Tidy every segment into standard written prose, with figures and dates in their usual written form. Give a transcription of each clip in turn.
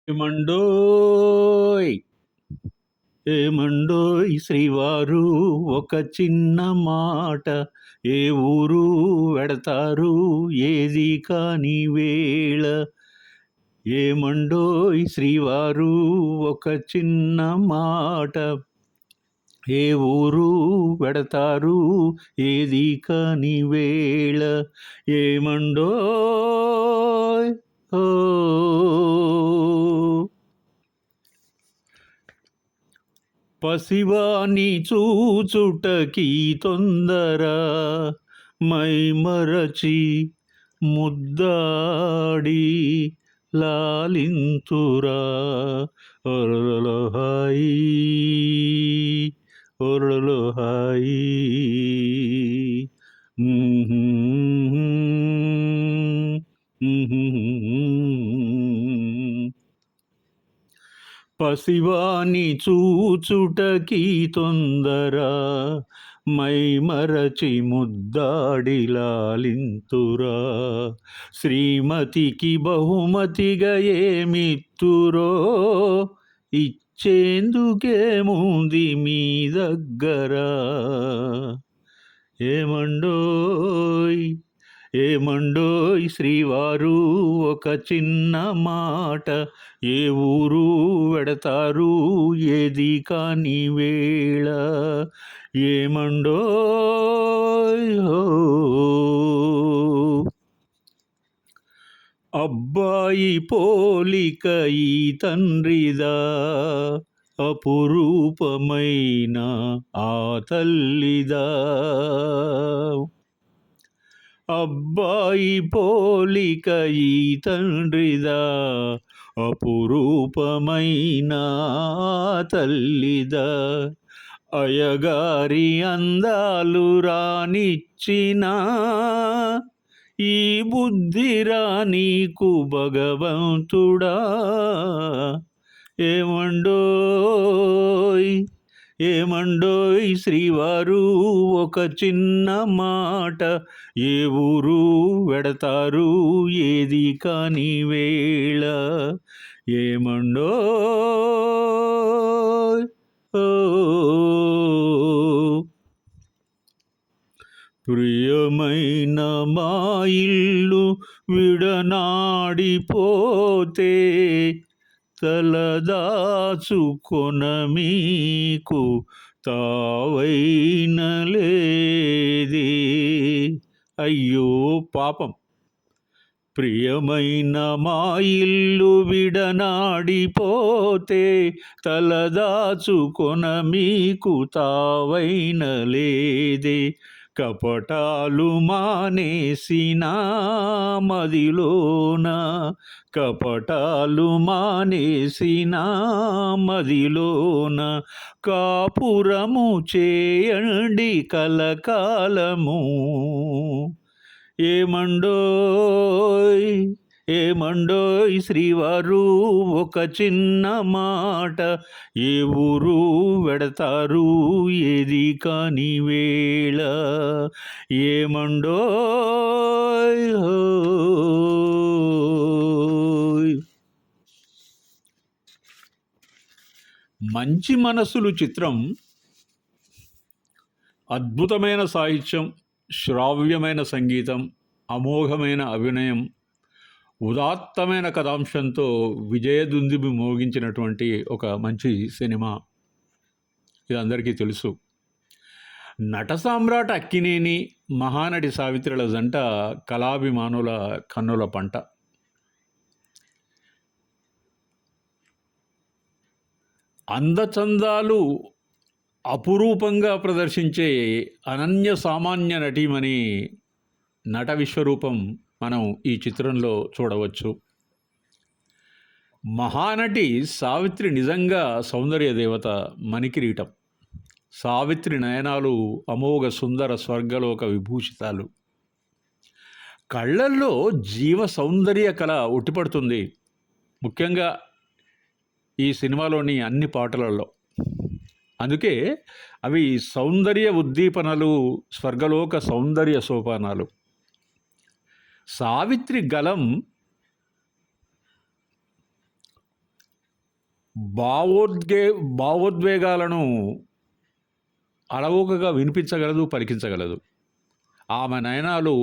ఏమండోయ్ ఏమండోయ్ శ్రీవారు ఒక చిన్న మాట, ఏ ఊరు వెడతారు ఏది కాని వేళ. ఏమండోయ్ శ్రీవారు ఒక చిన్న మాట, ఏ ఊరు వెడతారు ఏది కాని వేళ. ఏమండోయ్ ఓ పసివాని చూచుటకి తొందర, మై మరచి ముద్దాడి లాలింతురా. ఒరలో హాయి ఒరలో హాయి. పసివాని చూచుటకి తొందర, మై మరచి ముద్దాడి లాలింతురా. శ్రీమతికి బహుమతిగా ఏమిత్తురో, ఇచ్చేందుకేముంది మీ దగ్గర. ఏమండోయ్ ఏమండోయ్ శ్రీవారు ఒక చిన్న మాట, ఏ ఊరు వెడతారు ఏది కాని వేళ. ఏమండోయ్ అబ్బాయి పోలిక ఈ తండ్రిదా, అపురూపమైన ఆ తల్లిదా. అబ్బాయి పోలిక ఈ తండ్రిదా, అపురూపమైన తల్లిదా. అయ్యగారి అందాలు రానిచ్చిన ఈ బుద్ధిరా నీకు భగవంతుడా. ఏమండోయ్ ఏమండోయ్ శ్రీవారు ఒక చిన్న మాట, ఏ ఊరు వెడతారు ఏది కాని వేళ. ఏమండోయ్ ఓ ప్రియమైన మా ఇల్లు విడనాడిపోతే, తలదాచుకొన మీకు తావైన లేదే. అయ్యో పాపం. ప్రియమైన మా ఇల్లు విడనాడిపోతే, తలదాచుకొన మీకు తావైన లేదే. కపటాలు మానేసిన మదిలోన, కపటాలు మానేసిన మదిలోన, కాపురము చేయండి కలకాలము. ఏమండోయ్ ఏమండోయ్ శ్రీవారు ఒక చిన్న మాట, ఏ ఊరు వెడతారు ఏది కాని వేళ. ఏమండోయ్ మంచి మనసులు చిత్రం అద్భుతమైన సాహిత్యం, శ్రావ్యమైన సంగీతం, అమోఘమైన అభినయం, ఉదాత్తమైన కథాంశంతో విజయదుందుబి మోగించినటువంటి ఒక మంచి సినిమా. ఇది అందరికీ తెలుసు. నట సామ్రాట్ అక్కినేని, మహానటి సావిత్రుల జంట కళాభిమానుల కన్నుల పంట. అందచందాలు అపురూపంగా ప్రదర్శించే అనన్య సామాన్య నటీమణి నట విశ్వరూపం మనం ఈ చిత్రంలో చూడవచ్చు. మహానటి సావిత్రి నిజంగా సౌందర్య దేవత, మణికిరీటం. సావిత్రి నయనాలు అమోఘ సుందర స్వర్గలోక విభూషితాలు. కళ్ళల్లో జీవ సౌందర్య కళ ఉట్టిపడుతుంది, ముఖ్యంగా ఈ సినిమాలోని అన్ని పాటలలో. అందుకే అవి సౌందర్య ఉద్దీపనలు, స్వర్గలోక సౌందర్య సోపానాలు. సావిత్రి గలం భావోద్గే భావోద్వేగాలను అలవోకగా వినిపించగలదు, పలికించగలదు. ఆమె నయనాలు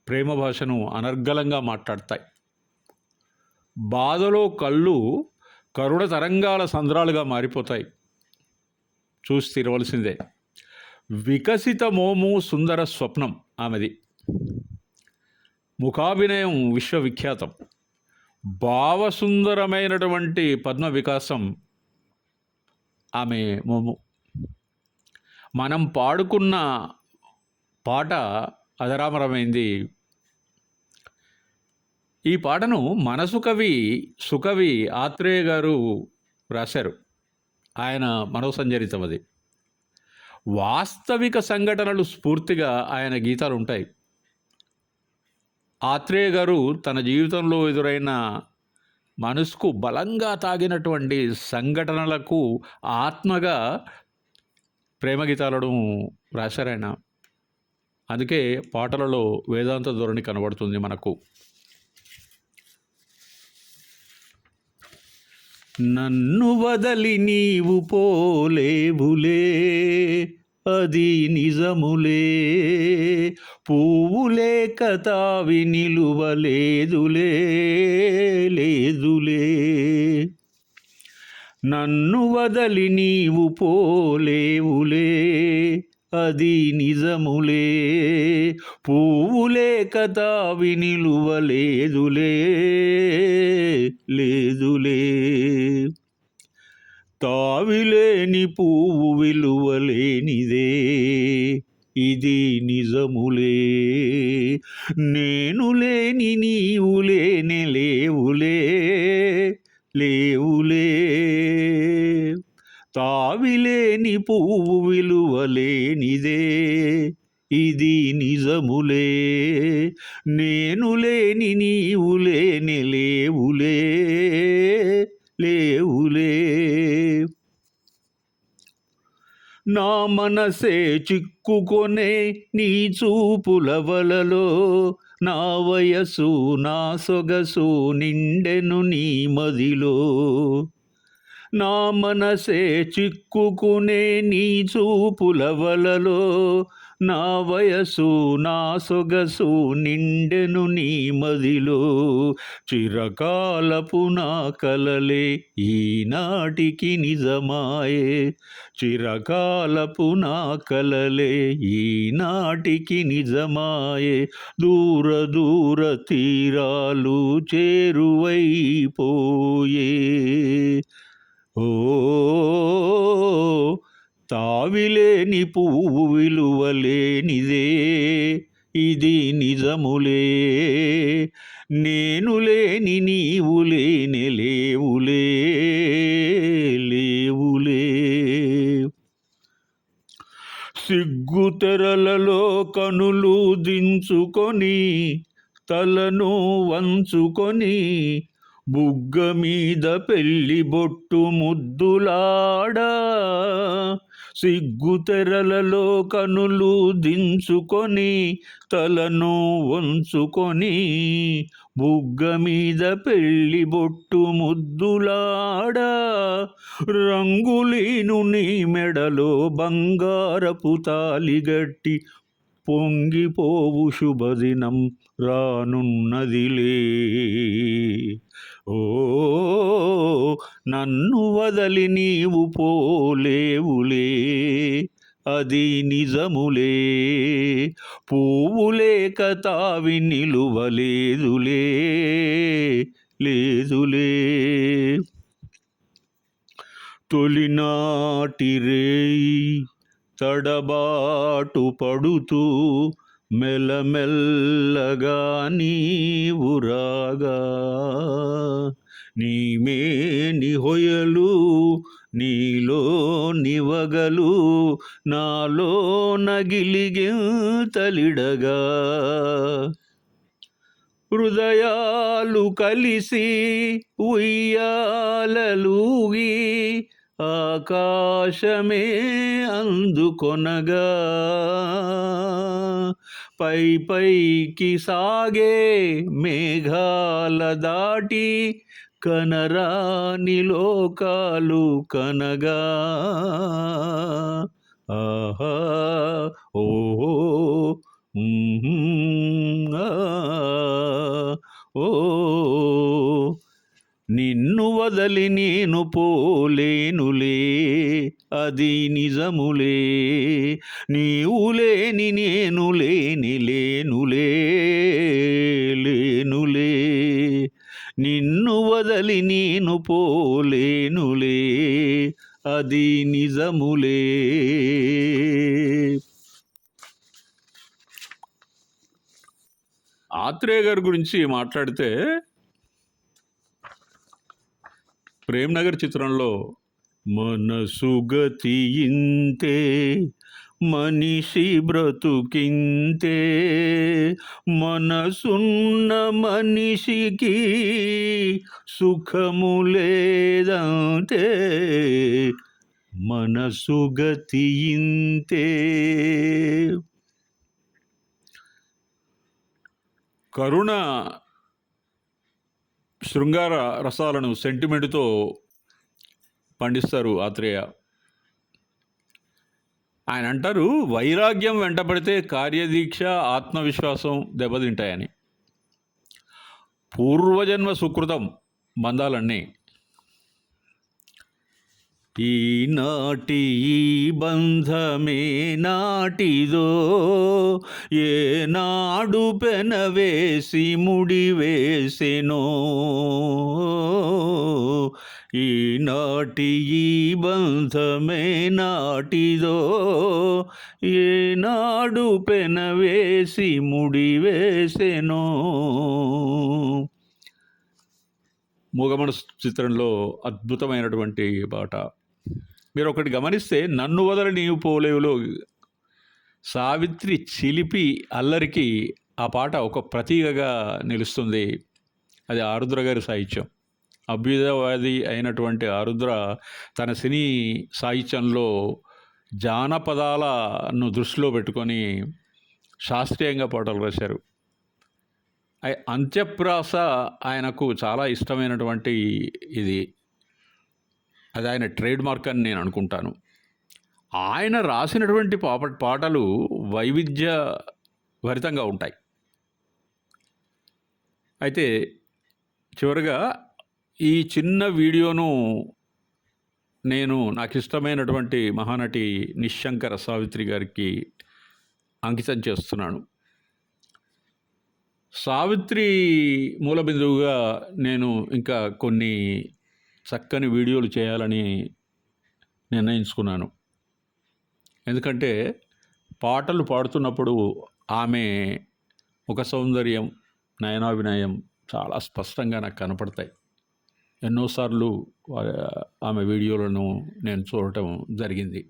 ప్రేమ భాషను అనర్గళంగా మాట్లాడతాయి. బాధలో కళ్ళు కరుణ తరంగాల సంద్రాలుగా మారిపోతాయి. చూసి తీరవలసిందే. వికసిత మోము సుందర స్వప్నం ఆమెది. ముఖాభినయం విశ్వవిఖ్యాతం. భావసుందరమైనటువంటి పద్మ వికాసం ఆమె మోము. మనం పాడుకున్న పాట అజరామరమైంది. ఈ పాటను మనసు కవి సుకవి ఆత్రేయ గారు రాశారు. ఆయన మనోసంచరితం అది. వాస్తవిక సంఘటనలు స్ఫూర్తిగా ఆయన గీతాలు ఉంటాయి. ఆత్రేయ గారు తన జీవితంలో ఎదురైన మనసుకు బలంగా తాగినటువంటి సంఘటనలకు ఆత్మగా ప్రేమ గీతాలను రాశారాయన. అందుకే పాటలలో వేదాంత ధోరణి కనబడుతుంది మనకు. నన్ను వదలి నీవు పోలేవులే, అది నిజములే, పువ్వులే కతావి నిలువలేదులే, లేదులే. నన్ను వదలి నీవు పోలేవులే, అది నిజములే, పువ్వులే కతావి నిలువలేదులే, లేదులే. తావిలేని పువ్వు విలువలేనిదే, ఇది నిజములే. నేను లేని నీవు లేనే లేవులే, లేవులే. తావిలేని పువ్వు విలువలేనిదే, ఇది నిజములే. నేను లేని నీవు లేనే లేవులే, లేవులే. నా మనసే చిక్కుకొనే నీ చూపుల వలలో, నా వయసు నా సొగసు నిండెను నీ మదిలో. నా మనసే చిక్కుకునే నీ చూపుల వలలో, నా వయసు నా సొగసు నిండెను నీ మదిలో. చిరకాలపు నా కలలే ఈనాటికి నిజమాయే, చిరకాలపు నా కలలే ఈనాటికి నిజమాయే. దూర దూర తీరాలు చేరువైపోయే. ఓ తావిలేని పువ్వు విలువలేనిదే, ఇది నిజములే. నేను లేని నీవు లేనే లేవులే, లేవులే. సిగ్గు తెరలలో కనులు దించుకొని, తలను వంచుకొని, బుగ్గ మీద పెళ్లి బొట్టు ముద్దులాడా. సిగ్గు తెరలలో కనులు దించుకొని, తలను వంచుకొని, బుగ్గ మీద పెళ్లి బొట్టు ముద్దులాడా. రంగులీను నీ మెడలో బంగారపు తాలిగట్టి, పొంగిపోవు శుభదినం రానున్నదిలే. ఓ నన్ను వదలి నీవు పోలేవులే, అది నిజములే, పువ్వులే కతావి నిలువలేదులే, లేదులే. తొలినాటి రేయి తడబాటు పడుతూ, మెల్లమెల్లగా నీవు రాగా, నీమేని హొయలు నీలో నివగలు, నాలో నగిలిగింతలిడగా. హృదయాలు కలిసి ఉయ్యాలలూగి, ఆకాశమే అందుకొనగా. పై పైకి సాగే మేఘాల దాటి, కనరాని లోకాలు కనగా ఆహా ఓహో ఆ, ఓ నిన్ను వదలి నేను పోలేనులే అది నిజములే నీవు లేని నేను లేని లేనులే లేనులే నిన్ను వదలి నేను పోలేనులే అది నిజములే. ఆత్రేయ గారి గురించి మాట్లాడితే ప్రేమ్ నగర్ చిత్రంలో మనసు గతి ఇంతే మనిషి బ్రతుకింతే మనసున్న మనిషికి సుఖము లేదంటే మనసు గతి ఇంతే. కరుణ శృంగార రసాలను సెంటిమెంట్తో పండిస్తారు ఆత్రేయ. ఆయన అంటారు, వైరాగ్యం వెంటపడితే కార్యదీక్ష ఆత్మవిశ్వాసం దెబ్బతింటాయని. పూర్వజన్మ సుకృతం బంధాలన్నీ ఈనాటి ఈ బంధమే నాటిదో ఏనాడు పెనవేసి ముడివేసెనో ఈనాటి ఈ బంధమే నాటిదో ఏనాడు పెనవేసి ముడివేసెనో. మూగమనసు చిత్రంలో అద్భుతమైనటువంటి పాట. మీరు ఒకటి గమనిస్తే నన్ను వదలి నీవు పోలేవులో సావిత్రి చిలిపి అల్లరికి ఆ పాట ఒక ప్రతీకగా నిలుస్తుంది. అది ఆరుద్ర గారి సాహిత్యం. అభ్యుదయవాది అయినటువంటి ఆరుద్ర తన సినీ సాహిత్యంలో జానపదాలను దృష్టిలో పెట్టుకొని శాస్త్రీయంగా పాటలు రాశారు. అంత్యప్రాస ఆయనకు చాలా ఇష్టమైనటువంటి ఇది. అది ఆయన ట్రేడ్ మార్క్ అని నేను అనుకుంటాను. ఆయన రాసినటువంటి పాటలు వైవిధ్య భరితంగా ఉంటాయి. అయితే చివరిగా ఈ చిన్న వీడియోను నేను నాకు ఇష్టమైనటువంటి మహానటి నిశంకర సావిత్రి గారికి అంకితం చేస్తున్నాను. సావిత్రి మూలబిందువుగా నేను ఇంకా కొన్ని చక్కని వీడియోలు చేయాలని నిర్ణయించుకున్నాను. ఎందుకంటే పాటలు పాడుతున్నప్పుడు ఆమె ముఖ సౌందర్యం, నయనాభినయం చాలా స్పష్టంగా నాకు కనపడతాయి. ఎన్నోసార్లు ఆమె వీడియోలను నేను చూడటం జరిగింది.